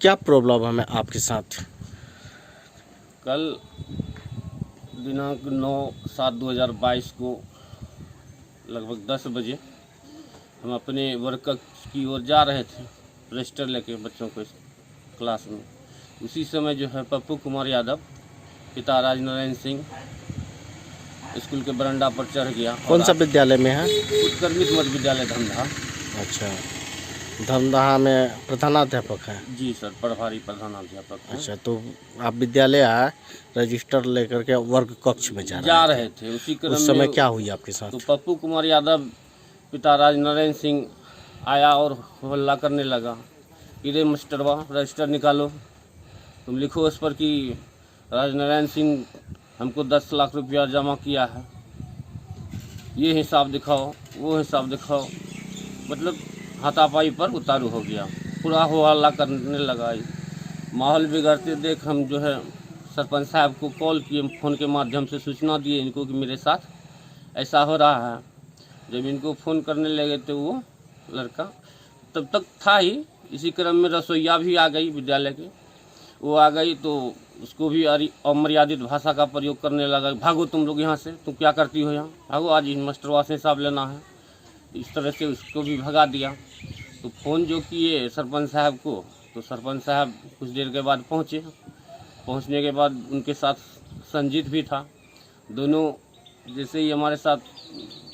क्या प्रॉब्लम है आपके साथ? कल दिनांक 9/7/2022 को लगभग 10 बजे हम अपने वर्क कक्ष की ओर जा रहे थे रजिस्टर लेके बच्चों को क्लास में। उसी समय जो है पप्पू कुमार यादव पिता राजनारायण सिंह स्कूल के बरंडा पर चढ़ गया। कौन सा विद्यालय में है? उत्क्रमित मध्य विद्यालय धमधा। अच्छा, धमदाहा में प्रधानाध्यापक है? जी सर, प्रभारी प्रधानाध्यापक हैं। अच्छा, तो आप विद्यालय आए रजिस्टर लेकर के वर्ग कक्ष में जा रहे थे। उसी क्रम उस समय में क्या हुई आपके साथ? तो पप्पू कुमार यादव पिता राजनारायण सिंह आया और हल्ला करने लगा कि रे मास्टरवा रजिस्टर निकालो, तुम लिखो उस पर कि राजनारायण सिंह हमको 10 लाख रुपया जमा किया है, ये हिसाब दिखाओ वो हिसाब दिखाओ। मतलब हाथापाई पर उतारू हो गया, पूरा हो हल्ला करने लगा। माहौल बिगड़ते देख हम जो है सरपंच साहब को कॉल किए, फ़ोन के माध्यम से सूचना दिए इनको कि मेरे साथ ऐसा हो रहा है। जब इनको फ़ोन करने लगे तो वो लड़का तब तक था ही। इसी क्रम में रसोईया भी आ गई विद्यालय के, वो आ गई तो उसको भी अमर्यादित भाषा का प्रयोग करने लगा, भागो तुम लोग यहाँ से, तुम क्या करती हो यहाँ, भागो आज मास्टरवा से हिसाब लेना है। इस तरह से उसको भी भगा दिया। तो फ़ोन जो किए सरपंच साहब को, तो सरपंच साहब कुछ देर के बाद पहुँचे। पहुँचने के बाद उनके साथ संजीत भी था। दोनों जैसे ही हमारे साथ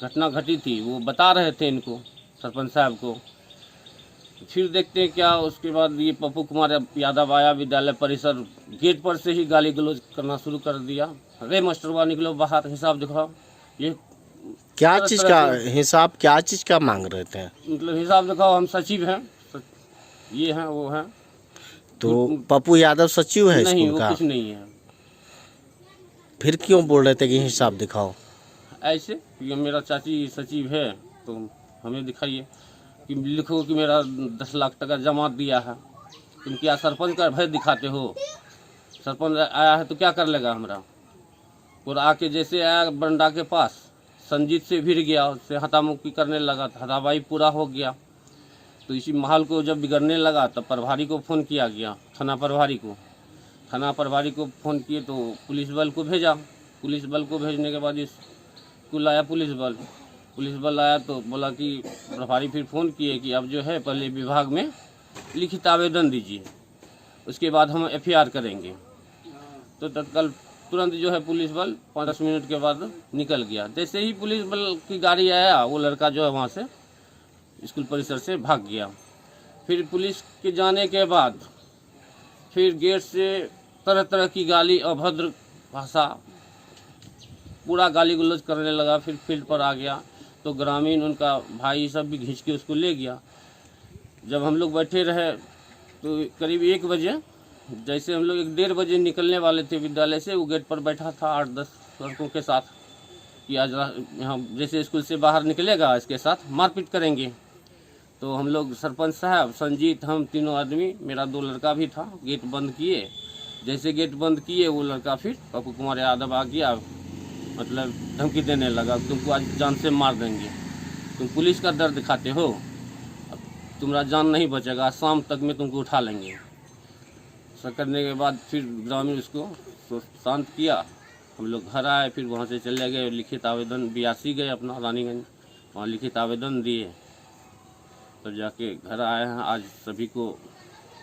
घटना घटी थी वो बता रहे थे इनको, सरपंच साहब को। फिर देखते हैं क्या, उसके बाद ये पप्पू कुमार यादव आया विद्यालय परिसर, गेट पर से ही गाली गलौज करना शुरू कर दिया। अरे मास्टरवा निकलो बाहर, हिसाब दिखाओ। ये क्या चीज़ का हिसाब, क्या चीज़ का मांग रहे थे? मतलब हिसाब दिखाओ, हम सचिव हैं, ये हैं वो हैं। तो पप्पू यादव सचिव है नहीं, स्कूल वो का? कुछ नहीं है। फिर क्यों बोल रहे थे कि हिसाब दिखाओ? ऐसे कि मेरा चाची सचिव है तो हमें दिखाइए कि लिखो कि मेरा 10 लाख टका जमा दिया है। तुम क्या सरपंच का भय दिखाते हो? सरपंच आया है तो क्या कर लेगा हमरा? और आके जैसे आया बरंडा के पास, संजीत से भिड़ गया, उससे हतामुक्की करने लगा, हताबाई पूरा हो गया। तो इसी माहौल को जब बिगड़ने लगा तब प्रभारी को फ़ोन किया गया, थाना प्रभारी को। थाना प्रभारी को फ़ोन किए तो पुलिस बल को भेजा। पुलिस बल को भेजने के बाद स्कूल आया पुलिस बल। पुलिस बल आया तो बोला कि प्रभारी फिर फ़ोन किए कि अब जो है पहले विभाग में लिखित आवेदन दीजिए, उसके बाद हम FIR करेंगे। तो तत्काल तुरंत जो है पुलिस बल 5-10 मिनट के बाद निकल गया। जैसे ही पुलिस बल की गाड़ी आया वो लड़का जो है वहाँ से स्कूल परिसर से भाग गया। फिर पुलिस के जाने के बाद फिर गेट से तरह तरह की गाली, अभद्र भाषा, पूरा गाली गलौज करने लगा। फिर फील्ड पर आ गया तो ग्रामीण उनका भाई सब भी खींच के उसको ले गया। जब हम लोग बैठे रहे तो करीब 1 बजे, जैसे हम लोग 1-1:30 बजे निकलने वाले थे विद्यालय से, वो गेट पर बैठा था 8-10 लड़कों के साथ कि आज यहाँ जैसे स्कूल से बाहर निकलेगा इसके साथ मारपीट करेंगे। तो हम लोग सरपंच साहब, संजीत, हम तीनों आदमी, मेरा 2 लड़का भी था, गेट बंद किए। जैसे गेट बंद किए वो लड़का फिर पप्पू कुमार यादव आ गया, मतलब धमकी देने लगा, तुमको आज जान से मार देंगे, तुम पुलिस का डर दिखाते हो, अब तुम्हारा जान नहीं बचेगा, शाम तक में तुमको उठा लेंगे। ऐसा करने के बाद फिर ग्रामीण उसको शांत किया। हम लोग घर आए, फिर वहाँ से चले गए, लिखित आवेदन BRC गए अपना रानीगंज, वहाँ लिखित आवेदन दिए। तो जाके घर आए हैं। आज सभी को,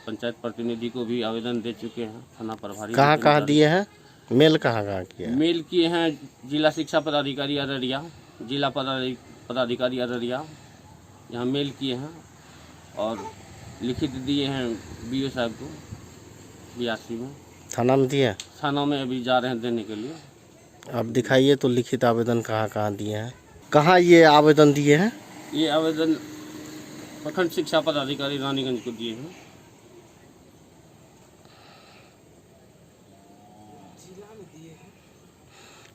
पंचायत प्रतिनिधि को भी आवेदन दे चुके हैं। थाना प्रभारी कहाँ दिए हैं? मेल कहाँ किया? मेल किए हैं जिला शिक्षा पदाधिकारी अररिया, जिला पदाधिकारी अररिया, यहाँ मेल किए हैं और लिखित दिए हैं BO साहब को BRC में। थाना में दिए? थाना में अभी जा रहे हैं देने के लिए। आप दिखाइए तो लिखित आवेदन कहाँ दिए हैं? कहाँ ये आवेदन दिए हैं? ये आवेदन प्रखंड शिक्षा पदाधिकारी रानीगंज को दिए हैं।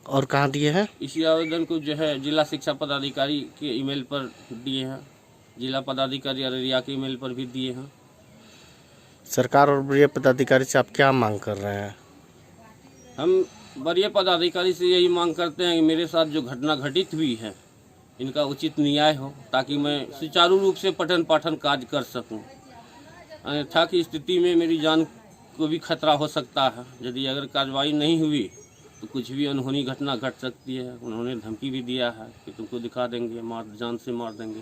और कहाँ दिए हैं? इसी आवेदन को जो है जिला शिक्षा पदाधिकारी के ईमेल पर दिए हैं, जिला पदाधिकारी अररिया के ईमेल पर भी दिए हैं। सरकार और वरीय पदाधिकारी से आप क्या मांग कर रहे हैं? हम वरीय पदाधिकारी से यही मांग करते हैं कि मेरे साथ जो घटना घटित हुई है इनका उचित न्याय हो, ताकि मैं सुचारू रूप से पठन पाठन कार्य कर सकूं। अन्यथा की स्थिति में मेरी जान को भी खतरा हो सकता है। यदि अगर कार्रवाई नहीं हुई तो कुछ भी अनहोनी घटना घट सकती है। उन्होंने धमकी भी दिया है कि तुमको दिखा देंगे, जान से मार देंगे।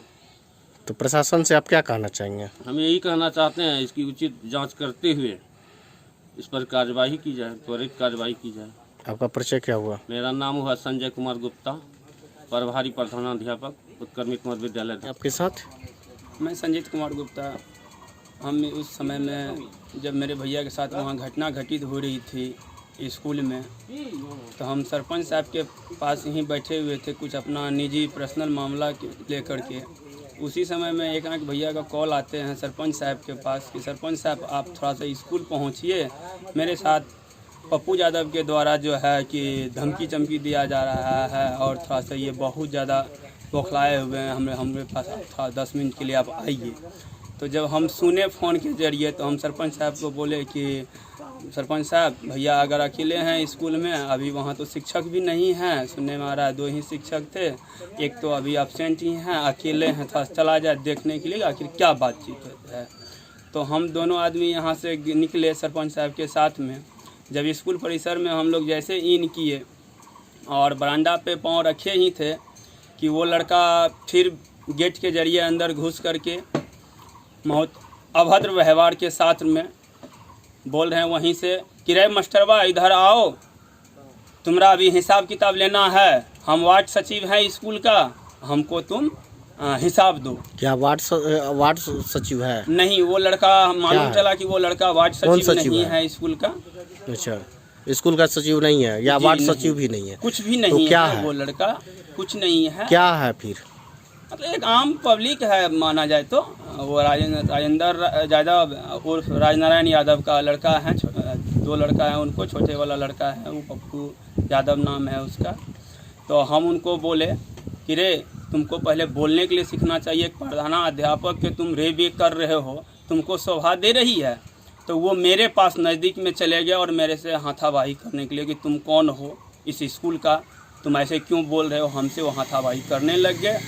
तो प्रशासन से आप क्या कहना चाहेंगे? हम यही कहना चाहते हैं, इसकी उचित जांच करते हुए इस पर कार्रवाई की जाए, त्वरित कार्रवाई की जाए। आपका परिचय क्या हुआ? मेरा नाम हुआ संजय कुमार गुप्ता, प्रभारी प्रधानाध्यापक उत्क्रमित मध्य विद्यालय। आपके साथ? मैं संजीत कुमार गुप्ता। हम उस समय में जब मेरे भैया के साथ वहाँ घटना घटित हो रही थी स्कूल में, तो हम सरपंच साहब के पास ही बैठे हुए थे कुछ अपना निजी पर्सनल मामला लेकर के। उसी समय में एक भैया का कॉल आते हैं सरपंच साहब के पास कि सरपंच साहब आप थोड़ा सा स्कूल पहुँचिए, मेरे साथ पप्पू यादव के द्वारा जो है कि धमकी चमकी दिया जा रहा है और थोड़ा सा ये बहुत ज़्यादा बौखलाए हुए हैं, हमारे पास थोड़ा 10 मिनट के लिए आप आइए। तो जब हम सुने फ़ोन के ज़रिए तो हम सरपंच साहब को बोले कि सरपंच साहब भैया अगर अकेले हैं स्कूल में, अभी वहाँ तो शिक्षक भी नहीं हैं, सुनने में आ रहा है 2 ही शिक्षक थे, एक तो अभी एब्सेंट ही हैं, अकेले हैं, थोड़ा चला जाए देखने के लिए आखिर क्या बातचीत है। तो हम दोनों आदमी यहाँ से निकले सरपंच साहब के साथ में। जब स्कूल परिसर में हम लोग जैसे इन किए और बरामदा पे पाँव रखे ही थे कि वो लड़का फिर गेट के ज़रिए अंदर घुस करके बहुत अभद्र व्यवहार के साथ में बोल रहे हैं वहीं से कि रे मास्टरवा इधर आओ, तुम्हारा अभी हिसाब किताब लेना है, हम वार्ड सचिव हैं स्कूल का, हमको तुम हिसाब दो। क्या वार्ड सचिव है? नहीं, वो लड़का मालूम चला कि वो लड़का वार्ड सचिव नहीं है स्कूल का। अच्छा, स्कूल का सचिव नहीं है या वार्ड सचिव भी नहीं है? कुछ भी नहीं तो क्या है वो लड़का, कुछ नहीं है। क्या है फिर? मतलब एक आम पब्लिक है माना जाए तो। वो राजेंद्र यादव उर्फ राजनारायण यादव का लड़का है, 2 लड़का है उनको, छोटे वाला लड़का है वो पप्पू यादव नाम है उसका। तो हम उनको बोले कि रे तुमको पहले बोलने के लिए सीखना चाहिए, प्रधानाध्यापक के तुम रे बे कर रहे हो, तुमको शोभा दे रही है? तो वो मेरे पास नज़दीक में चले गए और मेरे से हाथापाई करने के लिए कि तुम कौन हो इस स्कूल का, तुम ऐसे क्यों बोल रहे हो, हमसे वो हाथापाई करने लग गए।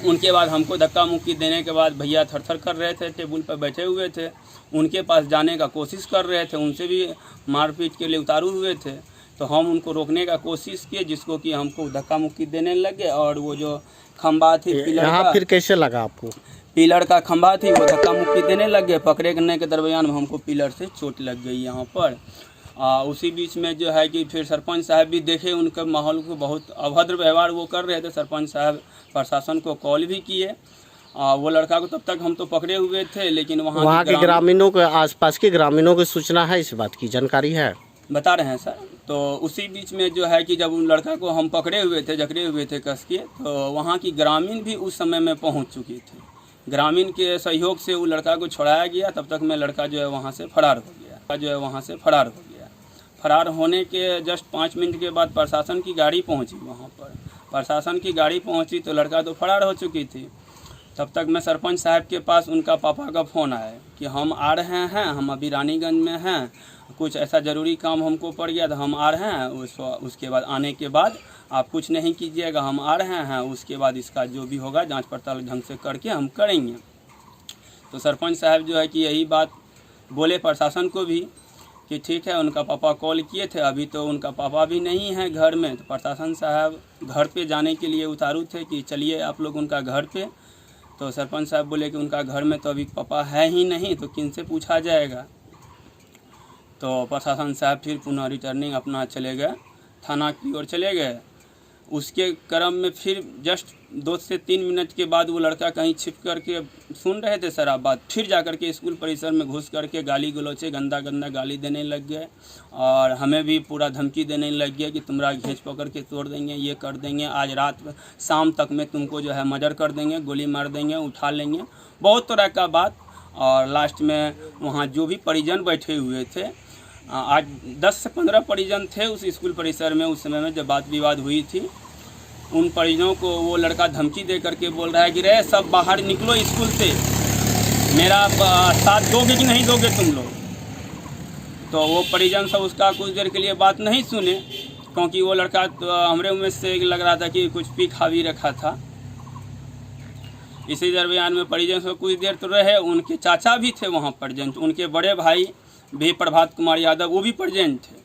उनके बाद हमको धक्का मुक्की देने के बाद भैया थर-थर कर रहे थे, टेबल पर बैठे हुए थे, उनके पास जाने का कोशिश कर रहे थे, उनसे भी मारपीट के लिए उतारू हुए थे। तो हम उनको रोकने का कोशिश किए, जिसको कि हमको धक्का मुक्की देने लगे और वो जो खंबा थी पिलर का, फिर कैसे लगा आपको? पिलर का खंबा थी वो धक्का मुक्की देने लग गए। पकड़ने के दरमियान में हमको पिलर से चोट लग गई यहाँ पर। उसी बीच में जो है कि फिर सरपंच साहब भी देखे उनके माहौल को, बहुत अभद्र व्यवहार वो कर रहे थे। सरपंच साहब प्रशासन को कॉल भी किए। वो लड़का को तब तक हम तो पकड़े हुए थे, लेकिन वहाँ के ग्रामीणों के, आसपास के ग्रामीणों की सूचना है, इस बात की जानकारी है? बता रहे हैं सर। तो उसी बीच में जो है कि जब उन लड़का को हम पकड़े हुए थे, जकड़े हुए थे कस के, तो वहाँ की ग्रामीण भी उस समय में पहुँच चुकी थी। ग्रामीण के सहयोग से वो लड़का को छुड़ाया गया। तब तक में लड़का जो है वहाँ से फरार हो गया। फरार होने के जस्ट 5 मिनट के बाद प्रशासन की गाड़ी पहुँची वहाँ पर। प्रशासन की गाड़ी पहुँची तो लड़का तो फरार हो चुकी थी। तब तक मैं सरपंच साहब के पास उनका पापा का फ़ोन आया कि हम आ रहे हैं, हम अभी रानीगंज में हैं, कुछ ऐसा ज़रूरी काम हमको पड़ गया तो हम आ रहे हैं। उसके बाद आने के बाद आप कुछ नहीं कीजिएगा, हम आ रहे हैं, उसके बाद इसका जो भी होगा जांच पड़ताल ढंग से करके हम करेंगे। तो सरपंच साहब जो है कि यही बात बोले प्रशासन को भी कि ठीक है। उनका पापा कॉल किए थे, अभी तो उनका पापा भी नहीं है घर में। तो प्रशासन साहब घर पे जाने के लिए उतारू थे कि चलिए आप लोग उनका घर पे। तो सरपंच साहब बोले कि उनका घर में तो अभी पापा है ही नहीं, तो किन से पूछा जाएगा। तो प्रशासन साहब फिर पुनः रिटर्निंग अपना चले गए, थाना की ओर चले गए। उसके क्रम में फिर जस्ट 2 से 3 मिनट के बाद वो लड़का कहीं छिप करके सुन रहे थे सर आप बात, फिर जा कर के स्कूल परिसर में घुस करके गाली गलौचे, गंदा गाली देने लग गए और हमें भी पूरा धमकी देने लग गया कि तुम्हारा घेच पकड़ के तोड़ देंगे, ये कर देंगे, आज रात शाम तक में तुमको जो है मर्डर कर देंगे, गोली मार देंगे, उठा लेंगे, बहुत तरह का बात। और लास्ट में वहाँ जो भी परिजन बैठे हुए थे, आज 10 से 15 परिजन थे उस स्कूल परिसर में। उस समय में जब बात विवाद हुई थी, उन परिजनों को वो लड़का धमकी दे करके बोल रहा है कि रे सब बाहर निकलो स्कूल से, मेरा साथ दोगे कि नहीं दोगे तुम लोग। तो वो परिजन सब उसका कुछ देर के लिए बात नहीं सुने, क्योंकि वो लड़का तो हमरे में से लग रहा था कि कुछ पी खा भी रखा था। इसी दरमियान में परिजन से कुछ देर तो रहे, उनके चाचा भी थे वहाँ प्रेजेंट, उनके बड़े भाई भी प्रभात कुमार यादव वो भी प्रेजेंट थे।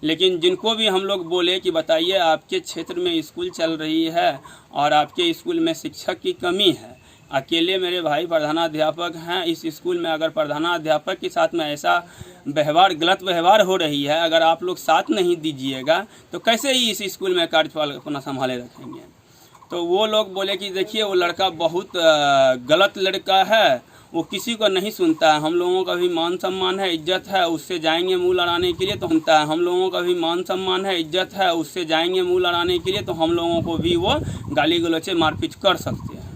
लेकिन जिनको भी हम लोग बोले कि बताइए आपके क्षेत्र में स्कूल चल रही है और आपके स्कूल में शिक्षक की कमी है, अकेले मेरे भाई प्रधानाध्यापक हैं, इस स्कूल में अगर प्रधानाध्यापक के साथ में ऐसा व्यवहार, गलत व्यवहार हो रही है, अगर आप लोग साथ नहीं दीजिएगा तो कैसे ही इस स्कूल में कार्यपाल अपना संभाले रखेंगे। तो वो लोग बोले कि देखिए वो लड़का बहुत गलत लड़का है, वो किसी को नहीं सुनता है, हम लोगों का भी मान सम्मान है, इज्जत है, उससे जाएंगे मुंह लड़ाने के लिए तो सुनता है, हम लोगों का भी मान सम्मान है, इज्जत है, उससे जाएंगे मुंह लड़ाने के लिए तो हम लोगों को भी वो गाली गलौचे मारपीट कर सकते हैं।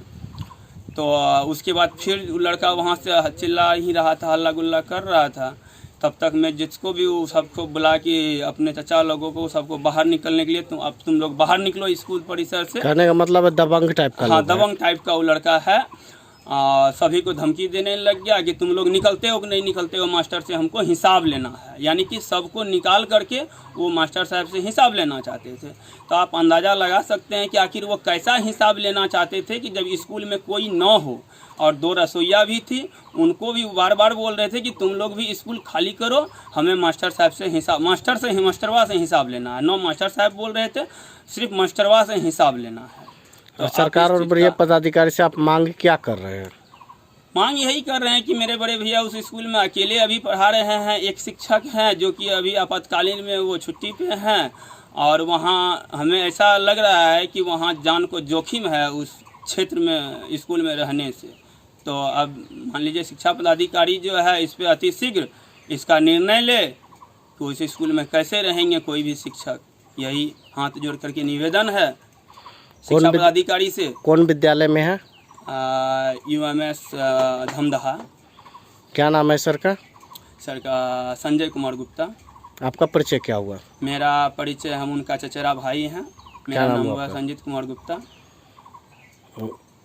तो उसके बाद फिर लड़का वहाँ से चिल्ला ही रहा था, हल्ला गुल्ला कर रहा था। तब तक मैं जिसको भी वो सबको बुला कि अपने चचा लोगों को सबको बाहर निकलने के लिए तुम लोग बाहर निकलो स्कूल परिसर से। कहने का मतलब है दबंग टाइप का। हाँ, दबंग टाइप का वो लड़का है। सभी को धमकी देने लग गया कि तुम लोग निकलते हो कि नहीं निकलते हो, मास्टर से हमको हिसाब लेना है। यानी कि सबको निकाल करके वो मास्टर साहब से हिसाब लेना चाहते थे। तो आप अंदाज़ा लगा सकते हैं कि आखिर वो कैसा हिसाब लेना चाहते थे कि जब स्कूल में कोई न हो और 2 रसोइया भी थी, उनको भी बार बार बोल रहे थे कि तुम लोग भी स्कूल खाली करो, हमें मास्टर साहब से हिसाब, मास्टरवा से हिसाब लेना है। 9 मास्टर साहब बोल रहे थे, सिर्फ मास्टरवा से हिसाब लेना है। तो सरकार और बड़े पदाधिकारी से आप मांग क्या कर रहे हैं? मांग यही कर रहे हैं कि मेरे बड़े भैया उस स्कूल में अकेले अभी पढ़ा रहे हैं, एक शिक्षक हैं जो कि अभी आपातकालीन में वो छुट्टी पे हैं, और वहाँ हमें ऐसा लग रहा है कि वहाँ जान को जोखिम है उस क्षेत्र में स्कूल में रहने से। तो अब मान लीजिए शिक्षा पदाधिकारी जो है इस पर अतिशीघ्र इसका निर्णय ले कि उस स्कूल में कैसे रहेंगे कोई भी शिक्षक। यही हाथ जोड़ करके निवेदन है शिक्षा पदाधिकारी से। कौन विद्यालय में है? UMS धमदहा। क्या नाम है सर का? सर का संजय कुमार गुप्ता। आपका परिचय क्या हुआ? मेरा परिचय, हम उनका चचेरा भाई हैं। मेरा नाम हुआ संजीत कुमार गुप्ता।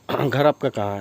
घर आपका कहाँ है?